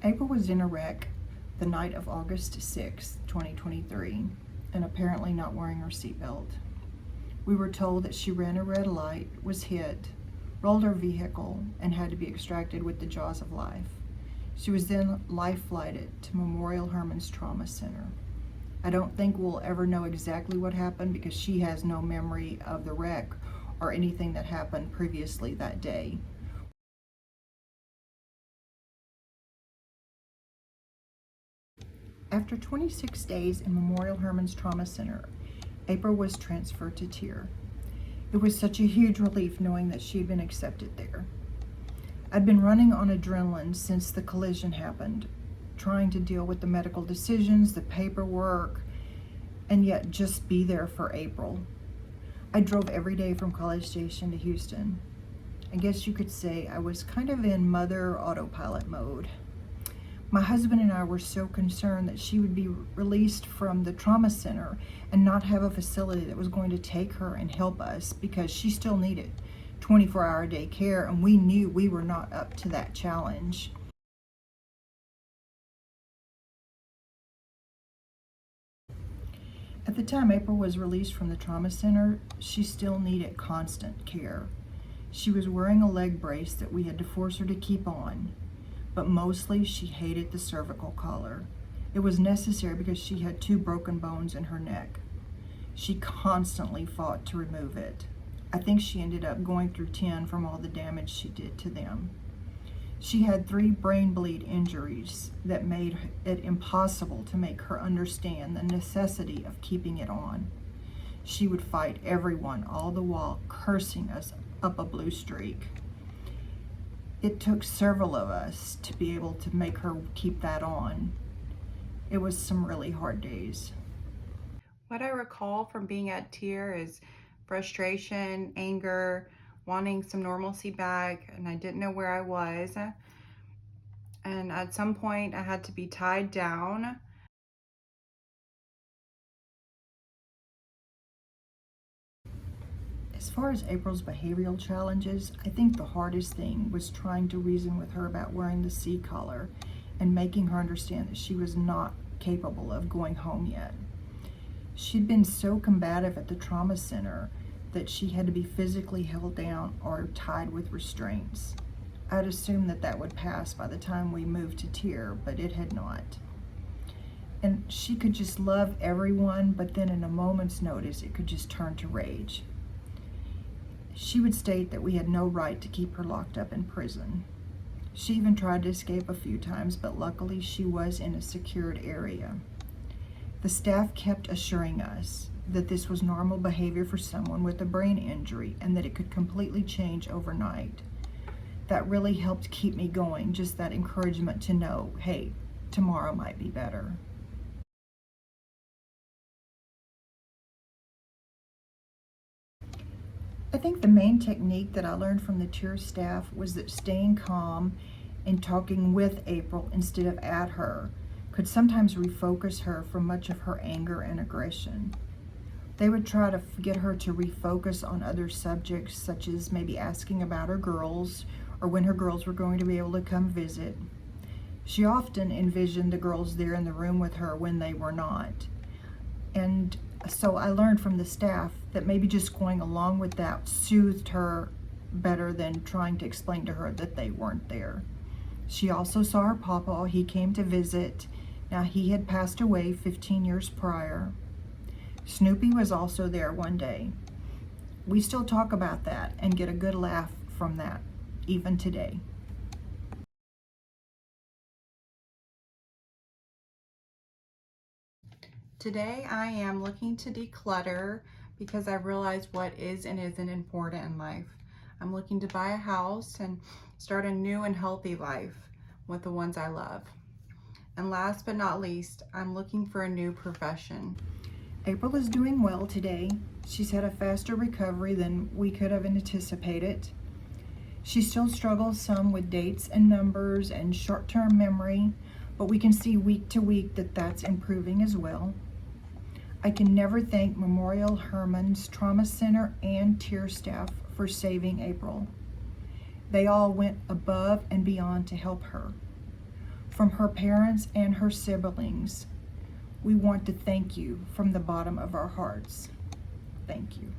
April was in a wreck the night of August 6, 2023, and apparently not wearing her seatbelt. We were told that she ran a red light, was hit, rolled her vehicle, and had to be extracted with the jaws of life. She was then life-flighted to Memorial Hermann's Trauma Center. I don't think we'll ever know exactly what happened because she has no memory of the wreck or anything that happened previously that day. After 26 days in Memorial Hermann's Trauma Center, April was transferred to TIER. It was such a huge relief knowing that she had been accepted there. I'd been running on adrenaline since the collision happened, trying to deal with the medical decisions, the paperwork, and yet just be there for April. I drove every day from College Station to Houston. I guess you could say I was kind of in mother autopilot mode. My husband and I were so concerned that she would be released from the trauma center and not have a facility that was going to take her and help us because she still needed 24-hour day care, and we knew we were not up to that challenge. At the time April was released from the trauma center, she still needed constant care. She was wearing a leg brace that we had to force her to keep on, but mostly she hated the cervical collar. It was necessary because she had 2 broken bones in her neck. She constantly fought to remove it. I think she ended up going through 10 from all the damage she did to them. She had 3 brain bleed injuries that made it impossible to make her understand the necessity of keeping it on. She would fight everyone, all the while cursing us up a blue streak. It took several of us to be able to make her keep that on. It was some really hard days. What I recall from being at TIER is frustration, anger, wanting some normalcy back, and I didn't know where I was. And at some point I had to be tied down. As far as April's behavioral challenges, I think the hardest thing was trying to reason with her about wearing the C-collar and making her understand that she was not capable of going home yet. She'd been so combative at the trauma center that she had to be physically held down or tied with restraints. I'd assumed that that would pass by the time we moved to TIER, but it had not. And she could just love everyone, but then in a moment's notice, it could just turn to rage. She would state that we had no right to keep her locked up in prison. She even tried to escape a few times, but luckily she was in a secured area. The staff kept assuring us that this was normal behavior for someone with a brain injury and that it could completely change overnight. That really helped keep me going, just that encouragement to know, hey, tomorrow might be better. I think the main technique that I learned from the TIER staff was that staying calm and talking with April instead of at her could sometimes refocus her from much of her anger and aggression. They would try to get her to refocus on other subjects, such as maybe asking about her girls or when her girls were going to be able to come visit. She often envisioned the girls there in the room with her when they were not. And so I learned from the staff that maybe just going along with that soothed her better than trying to explain to her that they weren't there. She also saw her papa. He came to visit. Now, he had passed away 15 years prior. Snoopy was also there one day. We still talk about that and get a good laugh from that, even today. Today I am looking to declutter because I realize what is and isn't important in life. I'm looking to buy a house and start a new and healthy life with the ones I love. And last but not least, I'm looking for a new profession. April is doing well today. She's had a faster recovery than we could have anticipated. She still struggles some with dates and numbers and short-term memory, but we can see week to week that that's improving as well. I can never thank Memorial Hermann's Trauma Center and TIER staff for saving April. They all went above and beyond to help her. from her parents and her siblings, we want to thank you from the bottom of our hearts. Thank you.